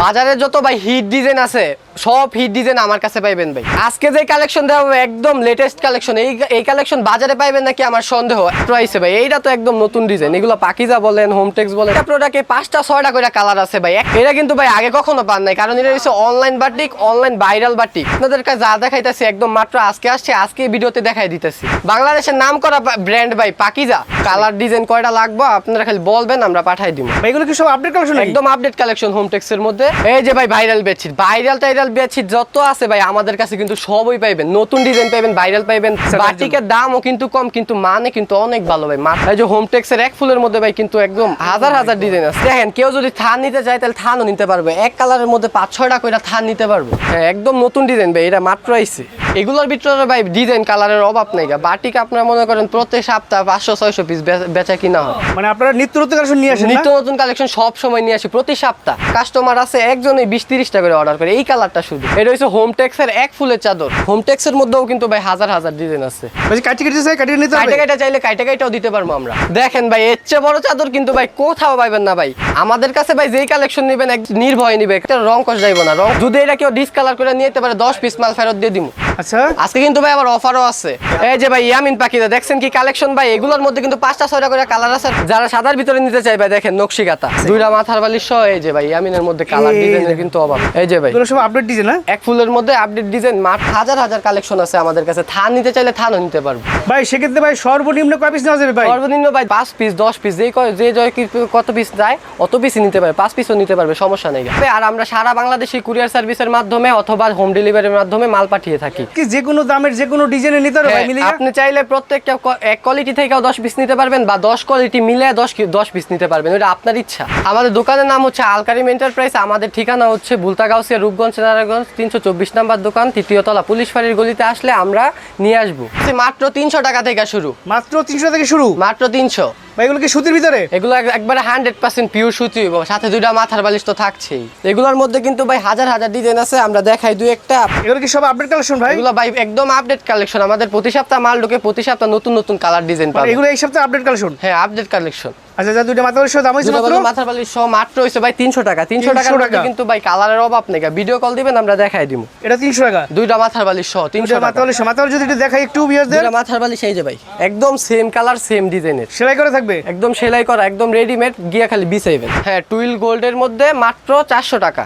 বাজারে যত ভাই হিট ডিজাইন আছে সব হিট ডিজাইন আমার কাছে পাইবেন ভাই। আজকে যে কালেকশন দেওয়া হবে একদম লেটেস্ট কালেকশন। এই কালেকশন বাজারে পাইবেন নাকি আমার সন্দেহ। প্রাইসে ভাই এইটা তো একদম নতুন ডিজাইন। এগুলো পাকিজা বলেন, হোমটেক্স বলেন, প্রোডাক্টে 5টা 6টা করে কালার আছে ভাই। এটা কিন্তু ভাই আগে কখনো পান নাই, কারণ এটা হচ্ছে online batik, online viral batik. আপনাদের কাছে যা দেখাইতেছি একদম মাত্র আজকে আসছে, আজকে ভিডিওতে দেখাই দিতেছি। বাংলাদেশের নাম করা ব্র্যান্ড ভাই পাকিজা। কালার ডিজাইন কয়টা লাগবে আপনারা খালি বলবেন, আমরা পাঠাই দিব। এগুলো কি সব আপডেট কালেকশন? একদম আপডেট কালেকশন হোমটেক্স এর মধ্যে। এই যে ভাই ভাইরাল বেডশিট, ভাইরাল বেডশিট যত আছে ভাই আমাদের কাছে কিন্তু সবই পাইবেন। নতুন ডিজাইন পাইবেন, ভাইরাল পাইবেন। বাটিকের দামও কিন্তু কম, কিন্তু মানে কিন্তু অনেক ভালো ভাই। এই যে হোমটেক্স এর এক ফুলের মধ্যে ভাই কিন্তু একদম হাজার হাজার ডিজাইন আছে। দেখেন কেউ যদি থান নিতে চায় তাহলে থানও নিতে পারবে। এক কালারের মধ্যে 5-6টা করে থান নিতে পারবো। হ্যাঁ একদম নতুন ডিজাইন ভাই, এটা মাত্র আইছে। এগুলোর ভিতরে ভাই ডিজাইন কালারের অভাব নাই। বাটিক আপনারা মনে করেন প্রত্যেক সপ্তাহ 500-600 পিস বেচা কিনা হয়। মানে আপনারা নিত্য নতুন কালেকশন নিয়ে আসেন? নিত্য নতুন কালেকশন সব সময় নিয়ে আসি প্রতি সপ্তাহ। কাস্টমার আছে একজনই 20-30টা করে অর্ডার করে এই কালারটা শুধু। এটা হচ্ছে হোমটেক্স এর এক ফুলের চাদর। হোমটেক্স এর মধ্যেও কিন্তু ভাই হাজার হাজার ডিজাইন আছে। কাইটা চাইলে কাইটাও দিতে পারবো আমরা। দেখেন ভাই এর চেয়ে বড় চাদর কিন্তু ভাই কোথাও পাইবেন না ভাই। আমাদের কাছে ভাই যেই কালেকশন নেবেন নির্ভয় নিবে, একটা রং কষ যাইবো না। রং যদি এটা কেউ ডিসকালার করে নিতে পারে 10 পিস মাল ফেরত দিয়ে দিমু। আচ্ছা আজকে কিন্তু ভাই আবার অফারও আছে। এই যে ভাই ইয়ামিন পাখিদা দেখছেন কি কালেকশন ভাই। এগুলোর মধ্যে কিন্তু 5টা 6টা করে কালার আছে। যারা সাদার ভিতরে নিতে চাই ভাই দেখেন নকশি কাটা, 2টা মাথার বালিশ সহ। এই যে ভাই ইয়ামিনের মধ্যে কালার ডিজাইনের কিন্তু অভাব। এই যে ভাই এগুলো সব আপডেট ডিজাইন না? এক ফুলের মধ্যে আপডেট ডিজাইন হাজার হাজার কালেকশন আছে আমাদের কাছে। থান নিতে চাইলে থানও নিতে পারবো ভাই। সেক্ষেত্রে ভাই সর্বনিম্ন কয় পিস নেওয়া যাবে ভাই? সর্বনিম্ন ভাই 5 পিস 10 পিস যে জয় কত পিস যায় অত পিসই নিতে পারবে। 5 পিসও নিতে পারবে, সমস্যা নেই। আর আমরা সারা বাংলাদেশে কুরিয়ার সার্ভিসের মাধ্যমে অথবা হোম ডেলিভারির মাধ্যমে মাল পাঠিয়ে থাকি। কি যে কোনো দামের যে কোনো ডিজাইনের নিতে পারবে ভাই মিলিয়ে? আপনি চাইলে প্রত্যেকটা এক কোয়ালিটি থেকেও 10 পিস নিতে পারবেন, বা 10 কোয়ালিটি মিলে 10 পিস নিতে পারবেন। ওটা আপনার ইচ্ছা। আমাদের দোকানের নাম হচ্ছে আল কারিম এন্টারপ্রাইজ। আমাদের ঠিকানা হচ্ছে বুলতাগাউসিয়া, রূপগঞ্জ, নারায়ণগঞ্জ 324 নাম্বার দোকান, 3য় তলা, পুলিশ ফাঁড়ির গলিতে আসলে আমরা নিয়ে আসবো। মাত্র 300 টাকা থেকে শুরু। মাত্র 300 থেকে শুরু? মাত্র 300। ভাই এগুলো কি সুতির ভিতরে? এগুলো একবারে 100% পিওর সুতি, সাথে 2টা মাথার বালিশ তো থাকছেই। এগুলোর মধ্যে কিন্তু ভাই হাজার হাজার ডিজাইন আছে, আমরা দেখাই দুই একটা। এগুলো কি সব আপডেট কালেকশন ভাই? এগুলো ভাই একদম আপডেট কালেকশন। আমাদের প্রতি সপ্তাহ মাল ঢোকে, প্রতি সপ্তাহ নতুন নতুন কালার ডিজাইন পাবেন। এগুলো এই সপ্তাহে আপডেট কালেকশন? হ্যাঁ আপডেট কালেকশন। আচ্ছা যা 2টা মাথার বালিশ দাম হইছে মাত্র? মাথার বালিশ সহ মাত্র হইছে ভাই 300 টাকা। 300 টাকার মধ্যে কিন্তু ভাই কালারের অভাব নেই। ভিডিও কল দিবেন আমরা দেখাই দিমু। এটা 300 টাকা? 2টা মাথার বালিশ সহ 300 টাকা। মাথার যদি একটু দেখাই একটু ভিউয়ারদের। 2টা মাথার বালিশ এই যে ভাই একদম সেম কালার সেম ডিজাইনের, সেলাই করা থাকবে? একদম সেলাই করা, একদম রেডিমেড, গিয়া খালি বিছাইবেন। হ্যাঁ টুইল গোল্ডের মধ্যে মাত্র 400 টাকা।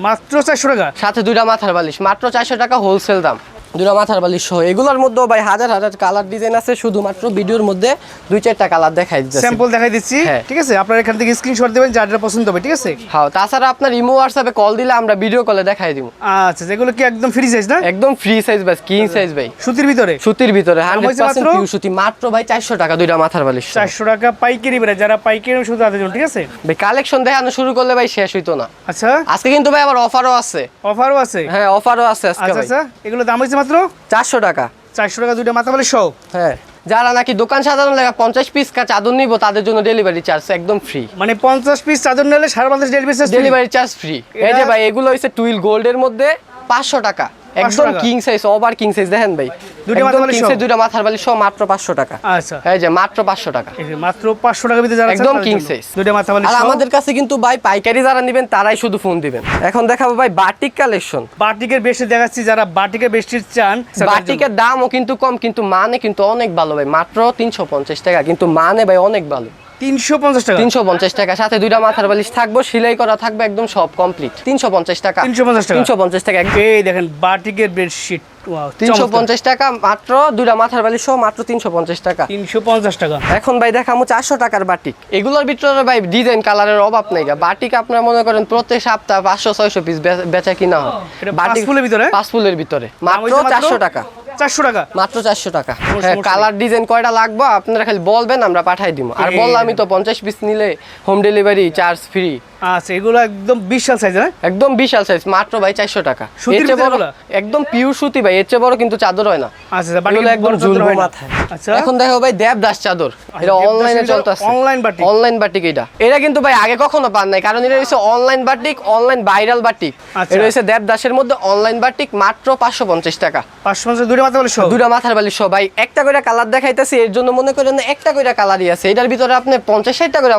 মাত্র 400 টাকা? সাথে 2টা মাথার বালিশ মাত্র 400 টাকা হোলসেল দাম। 2টা মাথার বালিশ সহ। এগুলোর মধ্যেও ভাই হাজার হাজার কালার ডিজাইন আছে। শুধুমাত্র ভিডিওর মধ্যে 2-4টা কালার দেখাই দিচ্ছি, স্যাম্পল দেখাই দিচ্ছি। ঠিক আছে, আপনারা এখান থেকে স্ক্রিনশট দিবেন যার পছন্দ হবে। ঠিক আছে। হ্যাঁ তাছাড়া আপনার ইমো হোয়াটসঅ্যাপে কল দিলে আমরা ভিডিও কলে দেখাই দিব। আচ্ছা যেগুলো কি একদম ফ্রি সাইজ না? একদম ফ্রি সাইজ ভাই, কিং সাইজ ভাই। সুতির ভিতরে? সুতির ভিতরে 100% পিওর সুতি। মাত্র ভাই 400 টাকা 2টা মাথার বালিশ। 400 টাকা পাইকারি বেড়ে, যারা পাইকারি শুধু তাদের জন্য। ঠিক আছে ভাই কালেকশন দেখানো শুরু করলে ভাই শেষ হইতো না। আচ্ছা আজকে কিন্তু ভাই আবার অফারও আছে। অফারও আছে? হ্যাঁ অফারও আছে আজকে ভাই। আচ্ছা এগুলো দাম হইছে মাত্র 400 টাকা। 400 টাকা 2টা মাথা বালিশ সহ? হ্যাঁ যারা নাকি দোকান সাজানো লাগা 50 পিস চাদর নিব তাদের জন্য ডেলিভারি চার্জ একদম ফ্রি। মানে 50 পিস চাদর নিলে সারা বাংলাদেশ ডেলিভারি চার্জ ফ্রি। এই যে ভাই এগুলো হইছে টুইল গোল্ডের মধ্যে 500 টাকা। একদম king size, over king size. দেখেন ভাই 2টা মাথার বালিশ সহ মাত্র 500 টাকা। আচ্ছা এই যে মাত্র 500 টাকা। এই যে মাত্র 500 টাকা ভিতরে যারা একদম কিং সাইজ 2টা মাথা বালিশ। আর আমাদের কাছে কিন্তু ভাই পাইকারি যারা নেবেন তারাই শুধু ফোন দিবেন। এখন দেখাবো ভাই বাটিক কালেকশন। বাটিকের বেশি দেখাচ্ছি, যারা বাটিকের বেশি চান। বাটিকের দামও কিন্তু কম, কিন্তু মানে কিন্তু অনেক ভালো ভাই। মাত্র 350 টাকা, কিন্তু মানে ভাই অনেক ভালো। 350 টাকা? 350 টাকা। সাথে 2টা মাথার বালিশ থাকবে, সেলাই করা থাকবে, একদম সব কমপ্লিট। 350 টাকা। 350 টাকা। এই দেখেন বাটিকের বেডশিট, ওয়াও 350 টাকা মাত্র। 2টা মাথার বালিশ সহ মাত্র 350 টাকা। 350 টাকা। এখন ভাই দেখামু 400 টাকার বাটিক। এগুলোর ভিতরে ভাই ডিজাইন কালারের অভাব নাই। বাটিক আপনারা মনে করেন প্রত্যেক সপ্তাহ 500-600 পিস বেচা কিনা হয়। বাটিক ফুলের ভিতরে? 5 ফুলের ভিতরে মাত্র 400 টাকা। 400 টাকা? মাত্র 400 টাকা। হ্যাঁ কালার ডিজাইন কয়টা লাগবে আপনারা খালি বলবেন, আমরা পাঠাই দিব। আর বললাম আমি তো 50 পিস নিলে হোম ডেলিভারি চার্জ ফ্রি। আচ্ছা এগুলো একদম বিশাল সাইজ না? একদম বিশাল সাইজ, মাত্র ভাই 400 টাকা। সুতির ভিতরে? একদম পিওর সুতি ভাই, এর চেয়ে বড় কিন্তু চাদর হয় না। আচ্ছা বাটিক একদম ঝুলবো মাথায়। আচ্ছা এখন দেখো ভাই দেবদাস চাদর, এটা অনলাইনে চলতেছে। Online batik? অনলাইন বাটিক এটা কিন্তু ভাই আগে কখনো পান নাই, কারণ এটা হচ্ছে online batik, online viral batik. এটা হচ্ছে দেবদাসের মধ্যে অনলাইন বাটিক, মাত্র 550 টাকা। 550 2টা মাথা বালিশ সহ। দুইটা মাথার বালিশ সহ ভাই। একটা করে কালার দেখাইতেছি, এর জন্য মনে করেন একটা করে কালারই আছে, এটার ভিতরে আপনি 50-60টা করে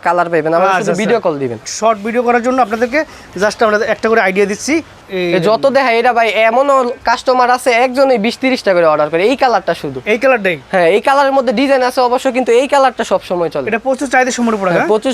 কালার পাবেন, আমার শুধু ভিডিও কল দিবেন। শর্ট ভিডিও করার জন্য আপনাদেরকে জাস্ট আমরা একটা করে আইডিয়া দিচ্ছি। যত দেখায় এটা ভাই, এমনও কাস্টমার আছে একজনই 20-30টা করে অর্ডার করে এই কালারটা শুধু। এই কালারটাই? হ্যাঁ, এই কালারের মধ্যে ডিজাইন আছে অবশ্য, কিন্তু এই কালারটা সব সময় চলে। এটা প্রচুর চাহিদা সম্পূর্ণ প্রোডাক্ট। প্রচুর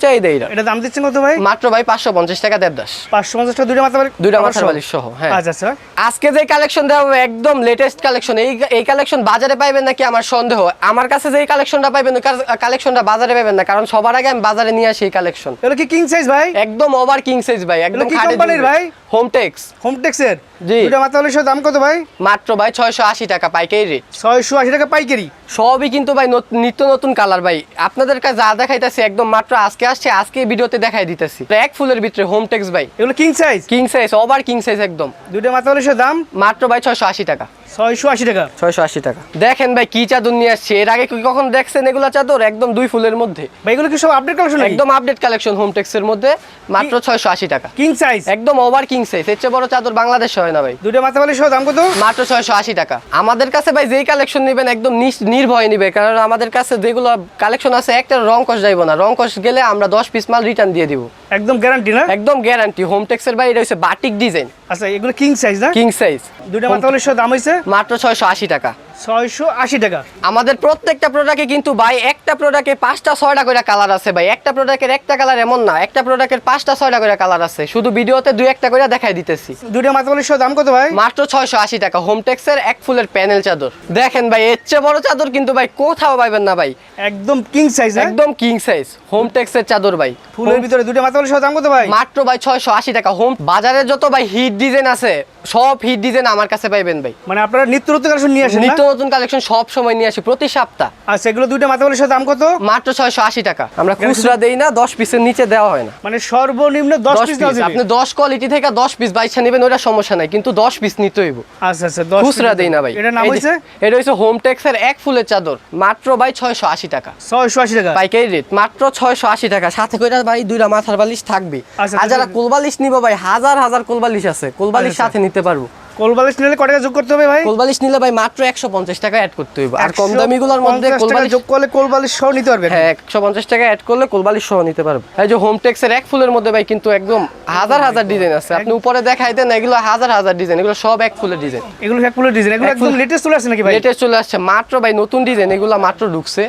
চাহিদা এটা। এটা দাম দিচ্ছেন কত ভাই? মাত্র ভাই 550 টাকা দেড়দাস। 550 টাকা দুইটা মাথা বালিশ? দুইটা মাথার বালিশ সহ। হ্যাঁ আচ্ছা আচ্ছা। আজকে যে কালেকশন দেওয়া হবে একদম লেটেস্ট কালেকশন। এই কালেকশন বাজারে পাইবেন নাকি আমার সন্দেহ। আমার কাছে যে কালেকশনটা পাইবেন, ওই কালেকশনটা বাজারে পাইবেন না, কারণ সবার আগে আমি বাজারে নিয়ে আসি এই কালেকশন। এগুলো কি কিং সাইজ ভাই? একদম ওভার কিং সাইজ ভাই, একদম কি খাটে কোম্পানির ভাই? হোমটেক্স। হোমটেক্সের? জি। দুইটা মাথা বালিশের দাম কত ভাই? মাত্র ভাই 680 টাকা পাইকারি রেট। 680 টাকা পাইকারি? সবই কিন্তু ভাই নিত্য নতুন কালার ভাই। আপনাদের কাছে যা দেখাইতেছি একদম মাত্র আজকে আসছে, আজকে ভিডিওতে দেখাই দিতেছি। এক ফুলের ভিতরে হোমটেক্স ভাই। এগুলো king size? King size, over king size একদম। দুইটা মাথা বালিশের দাম মাত্র ভাই 680 টাকা। 680 টাকা? 680 টাকা। দেখেন ভাই কি চাদর নিয়ে আসছে, এর আগে কি কখন দেখছেন এগুলা চাদর? একদম 2 ফুলের মধ্যে ভাই। এগুলো কি সব আপডেট কালেকশন? একদম আপডেট কালেকশন হোমটেক্স এর মধ্যে, মাত্র 680 টাকা। King size? একদম ওভার কিং সাইজ, এর চেয়ে বড় চাদর বাংলাদেশে হয় না ভাই। দুইটা মাথা বালিশের দাম কত? মাত্র 680 টাকা। আমাদের কাছে ভাই যেই কালেকশন নেবেন একদম নির্ভয় নিবে, কারণ আমাদের কাছে যেগুলো কালেকশন আছে একটা রং কষ যাইব না, রং কষ গেলে আমরা 10 পিস মাল রিটার্ন দিয়ে দিব। একদম গ্যারান্টি না? একদম গ্যারান্টি। হোমটেক্স এর ভাই এটা হচ্ছে বাটিক ডিজাইন। আচ্ছা, এগুলো কিং সাইজ না? King size. দুইটা মাথা বালিশের দাম হইছে মাত্র 680 টাকা। 680 টাকা। আমাদের প্রত্যেকটা প্রোডাক্টে কিন্তু ভাই একটা প্রোডাক্টে 5টা-6টা করে কালার আছে ভাই। একটা প্রোডাক্টের একটা কালার এমন না, একটা প্রোডাক্টের 5টা-6টা করে কালার আছে, শুধু ভিডিওতে 2-1টা করে দেখাই দিতেছি। দুইটা মাথা বালিশের দাম কত ভাই? মাত্র 680 টাকা। হোমটেক্স এর এক ফুলের প্যানেল চাদর। দেখেন ভাই এর চেয়ে বড় চাদর কিন্তু ভাই কোথাও পাইবেন না ভাই। একদম কিং সাইজ? একদম কিং সাইজ হোমটেক্স এর চাদর ভাই। ফুলের ভিতরে দুইটা মাথা বালিশের দাম কত ভাই? মাত্র ভাই 680 টাকা। বাজারে যত ভাই হিট ডিজাইন আছে সব হিট ডিজাইন আমার কাছে পাইবেন ভাই। মানে আপনারা নিত্য নতুন কালেকশন নিয়ে আসেন? নিত্য নতুন কালেকশন সব সময় নিয়ে আসি, প্রতি সপ্তাহ। আচ্ছা, এগুলো দুইটা মাথা বালিশের দাম কত? মাত্র 680 টাকা। আমরা খুচরা দেই না, 10 পিসের নিচে দেওয়া হয় না। মানে সর্বনিম্ন 10 পিস দাও দিবেন? আপনি 10 কোয়ালিটি থেকে 10 পিস বাইছা নেবেন, ওটা সমস্যা নাই, কিন্তু 10 পিস নিতে হইব। আচ্ছা আচ্ছা, 10 খুচরা দেই না ভাই। এটা নাম হইছে? এটা হইছে হোমটেক্স এর এক ফুলের চাদর। মাত্র ভাই 680 টাকা। 680 টাকা পাইকারি রেট। মাত্র 680 টাকা। সাথে কইরা ভাই দুইটা মাথার বালিশ থাকবে। আচ্ছা, আর যারা কোলবালিশ নিব ভাই, হাজার হাজার কোলবালিশ আছে, কোলবালিশ আচ্ছা। সাথে নিতে পারবো। কোলবালিশ নিলে কত টাকা যোগ করতে হবে ভাই? কোলবালিশ নিলে ভাই মাত্র 150 টাকা অ্যাড করতে হইব। আর কম দামিগুলোর মধ্যে 150 টাকা কোলবালিশ যোগ করলে কোলবালিশ সহ নিতে পারবেন? হ্যাঁ, 150 টাকা অ্যাড করলে কোলবালিশ সহ নিতে পারবো। এই যে হোমটেক্স এর এক ফুলের মধ্যে ভাই কিন্তু একদম হাজার হাজার ডিজাইন আছে। আপনি উপরে দেখাই দেন, এগুলো হাজার হাজার ডিজাইন, এগুলো সব এক ফুলের ডিজাইন। এগুলো এক ফুলের ডিজাইন? এগুলো এক ফুল- একদম লেটেস্ট চলে আসছে নাকি ভাই? লেটেস্ট চলে আসছে মাত্র ভাই, নতুন ডিজাইন, এগুলো মাত্র ঢুকছে,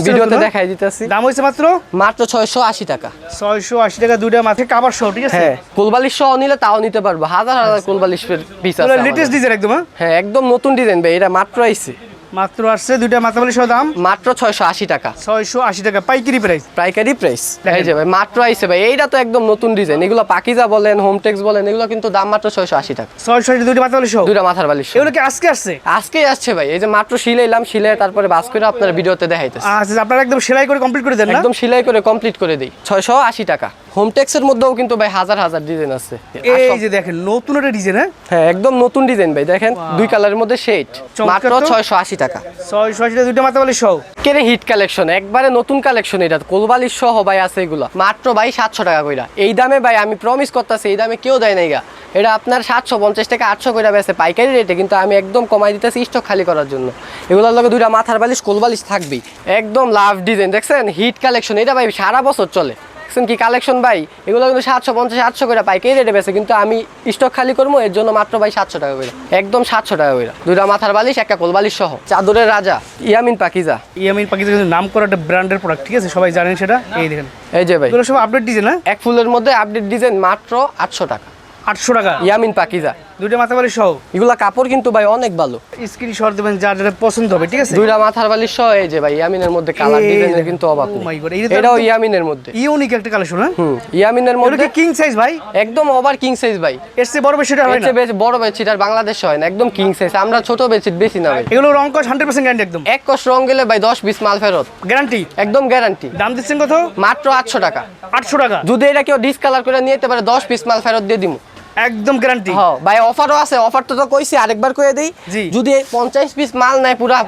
ভিডিওতে দেখাই দিতেছি। দাম হইছে মাত্র মাত্র 680 টাকা। 680 টাকা দুইটা মাথায় কভার সহ, ঠিক আছে? হ্যাঁ, কোলবালিশ সহ নিলে তাও নিতে পারবো। হাজার হাজার কোলবালিশ পিস আছে লেটেস্ট আমাদের। ডিজাইন একদম? হ্যাঁ, একদম নতুন ডিজাইন ভাই, এটা মাত্র আইছে। মাত্র আসছে দুইটা মাথা বালিশের দাম মাত্র 680 টাকা। 680 টাকা পাইকারি প্রাইস? পাইকারি প্রাইস। এই যে ভাই মাত্র আইছে ভাই, এইটা তো একদম নতুন ডিজাইন। এগুলো পাকিজা বলেন, হোমটেক্স বলেন, এগুলো কিন্তু দাম মাত্র 680 টাকা। 680 দুইটা মাথা বালিশ সহ? দুইটা মাথার বালিশ। এগুলো কি আজকে আসছে? আজকেই আসছে ভাই, এই যে মাত্র সিলাইলাম, সিলাই তারপরে বাস করে আপনার ভিডিওতে দেখাইতেছি। আচ্ছা, আপনারা একদম সেলাই করে কমপ্লিট করে দেন না? একদম সিলাই করে কমপ্লিট করে দেই। 680 টাকা। হোমটেক্স এর মধ্যেও কিন্তু ভাই হাজার হাজার ডিজাইন আছে। এই যে দেখেন নতুন একটা ডিজাইন। হ্যাঁ, একদম নতুন ডিজাইন ভাই, দেখেন দুই কালারের মধ্যে শেড। মাত্র 680 টাকা। 680 টাকা দুইটা মাথা বালিশ সহ? কেরে হিট কালেকশন, একবারে নতুন কালেকশন। এটা কোলবালিশ সহ ভাই আছে এগুলো। মাত্র ভাই 700 টাকা কইরা। এই দামে ভাই আমি প্রমিস করতেছি, এই দামে কেউ দেয় নাই গা। এটা আপনার 750 টাকা 800 কইরা বেচে পাইকারি রেটে, কিন্তু আমি একদম কমাই দিতেছি স্টক খালি করার জন্য। এগুলোর লগে দুইটা মাথার বালিশ কোলবালিশ থাকবেই। একদম লাভ ডিজাইন, দেখছেন হিট কালেকশন। এটা ভাই সারা বছর চলে। দেখছেন কি কালেকশন ভাই, এগুলো কিন্তু 750-800 করে পাইকারি রেটে বেচে, কিন্তু আমি স্টক খালি করবো, এর জন্য মাত্র ভাই 700 টাকা করে। একদম 700 টাকা করে দুইটা মাথার বালিশ, একটা কোলবালিশ সহ। চাদরের রাজা ইয়ামিন পাকিজা। ইয়ামিন পাকিজা কিন্তু নাম করা একটা ব্র্যান্ডের প্রোডাক্ট, ঠিক আছে? সবাই জানেন সেটা। এই দেখেন এই যে ভাই, এগুলো সব আপডেট ডিজাইন না? এক ফুলের মধ্যে আপডেট ডিজাইন, মাত্র 800 টাকা। 800 টাকা ইয়ামিন পাকিজা। দুইটা মাথা বালিশ সহ? এগুলা কাপড় কিন্তু ভাই অনেক ভালো। স্ক্রিনশট দিবেন যার যেটা পছন্দ হবে, ঠিক আছে? দুইটা মাথার বালিশ সহ। এই যে ভাই ইয়ামিনের মধ্যে কালার এই ডিজাইনের দেখেন। কিন্তু অভাব Oh my God, নেই। এটা তো এটাও একদম ইয়ামিনের মধ্যে। ইউনিক একটা কালেকশন। হ্যাঁ, ইয়ামিনের এগুলো মধ্যে কি কিং সাইজ ভাই? একদম ওভার কিং সাইজ ভাই। এর চেয়ে বড় বেশি এটা হয় এর না? চেয়ে বেশি বড় বেডশিট আর বাংলাদেশে হয় না, একদম কিং সাইজ। আমরা ছোট বেডশিট বেশি না ভাই। এগুলো রং কস 100% গ্যারান্টি একদম? এক কষ রং গেলে ভাই 10-20 মাল ফেরত, গ্যারান্টি একদম গ্যারান্টি। দাম দিচ্ছেন কত? মাত্র 800 টাকা। 800 টাকা? যদি এটা কেউ ডিসকালার করে নিতে পারে 10 পিস মাল ফেরত দিয়ে দিমু। একদম গ্যারান্টি? হ্যাঁ ভাই, অফারও আছে। অফার তো কইছি, আরেকবার কয়ে দেই। জি। যদি 50 পিস মাল নেয়, পুরা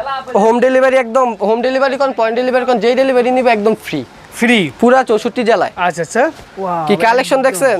হোম ডেলিভারি, একদম হোম ডেলিভারি কোন পয়েন্ট ডেলিভারি কোন, যেই ডেলিভারি নিবে একদম ফ্রি। ফ্রি? পুরা 64 জেলায়। আচ্ছা আচ্ছা। ওয়াও, কি কালেকশন দেখছেন?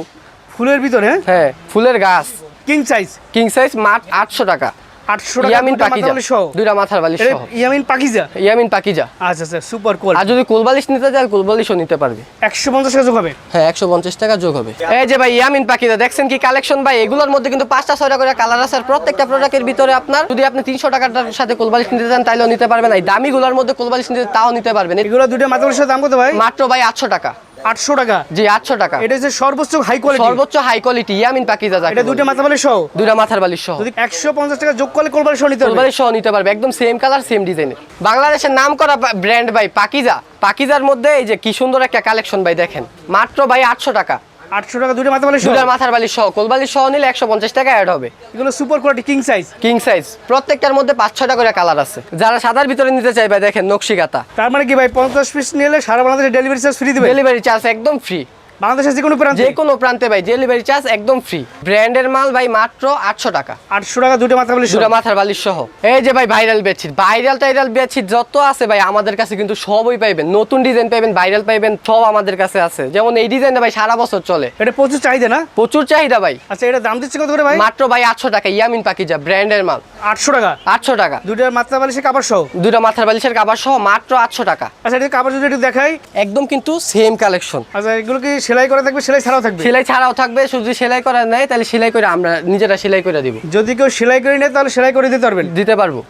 ফুলের ভিতরে? হ্যাঁ, ফুলের গাছ। King size? কিং সাইজ মাত্র 800 টাকা। 800 টাকা ইয়ামিন দুইটা পাকিজা মাথার বালিশ সহ। দুইটা মাথার বালিশ এটা সহ ইয়ামিন পাকিজা। ইয়ামিন পাকিজা। আচ্ছা আচ্ছা, সুপার কোয়াল। আর যদি কোলবালিশ নিতে চায় কোলবালিশও নিতে পারবে। 150 টাকা যোগ হবে। হ্যাঁ 150 টাকা যোগ হবে। এই যে ভাই ইয়ামিন পাকিজা দেখছেন কি কালেকশন ভাই, এগুলোর মধ্যে কিন্তু 5টা 6টা করে কালার আছে। আর প্রত্যেকটা প্রোডাক্টের ভিতরে আপনার যদি আপনি 300 টাকার সাথে কোলবালিশ নিতে চান তাইলেও নিতে পারবেন, এই দামিগুলোর মধ্যে কোলবালিশ নিতে তাও নিতে পারবেন। এগুলো দুইটা মাথার বালিশের দাম কত ভাই? মাত্র ভাই 800 টাকা। 800 টাকা। জি 800 টাকা। এটা হচ্ছে সর্বোচ্চ হাই কোয়ালিটি, সর্বোচ্চ হাই কোয়ালিটি ইয়ামিন পাকিজা যাকে এটা বলে। দুইটা মাথার বালিশ সহ। দুইটা মাথার বালিশ সহ যদি 150 টাকা যোগ করলে কোলবালিশ সহ নিতে হবে। কোলবালিশ সহ নিতে পারবে, একদম সেম কালার সেম ডিজাইনের। বাংলাদেশের নামকরা ব্র্যান্ড ভাই পাকিজা। পাকিজার মধ্যে এই যে কি সুন্দর একটা কালেকশন ভাই দেখেন, মাত্র ভাই 800 টাকা। 800 টাকা দুইটা মাথার বালিশ সহ। দুইটা মাথার বালিশ সহ, কোলবালিশ সহ নিলে 150 টাকা অ্যাড হবে। এগুলো super quality king size. King size, প্রত্যেকটার মধ্যে 5-6টা করে কালার আছে। যারা সাদার ভিতরে নিতে চাইবে দেখেন নকশিকাতা। তার মানে কি ভাই 50 পিস নিলে সারা বাংলাদেশে ডেলিভারি চার্জ ফ্রি দিবে? ডেলিভারি চার্জ একদম ফ্রি। বাংলাদেশের যে কোনো প্রান্তে যে কোনো প্রান্তে ভাই ডেলিভারি চার্জ একদম ফ্রি। ব্র্যান্ডের মাল ভাই মাত্র 800 টাকা। 800 টাকা দুইটা মাথার বালিশ সহ। দুটা মাথার বালিশ সহ। এই যে ভাই ভাইরাল বেডশিট, ভাইরাল টাইরাল বেডশিট যত আছে ভাই আমাদের কাছে কিন্তু সবই পাইবেন। নতুন ডিজাইন পাইবেন, ভাইরাল পাইবেন, সব আমাদের কাছে আছে। যেমন এই ডিজাইনটা ভাই সারা বছর চলে, এটা প্রচুর চাহিদা না? প্রচুর চাহিদা ভাই। আচ্ছা, এটা দাম দিচ্ছে কত করে ভাই? মাত্র ভাই 800 টাকা। ইয়ামিন পাকিজা ব্র্যান্ডের মাল 800 টাকা। 800 টাকা। দুইটার মাথার বালিশের কাপড় সহ। দুটা মাথার বালিশের কাভার সহ মাত্র 800 টাকা। আচ্ছা, এটা কাপড় যদি একটু দেখাই। একদম কিন্তু সেম কালেকশন। আচ্ছা, এগুলো কি সেলাই করা থাকবে, সেলাই ছাড়াও থাকবে? সেলাই ছাড়াও থাকবে, শুধু সেলাই করা নেয় তাহলে সেলাই করে আমরা নিজেরা সেলাই করে দিব, যদি কেউ সেলাই করে নেয় তাহলে সেলাই করে দিতে পারবেন? দিতে পারবো।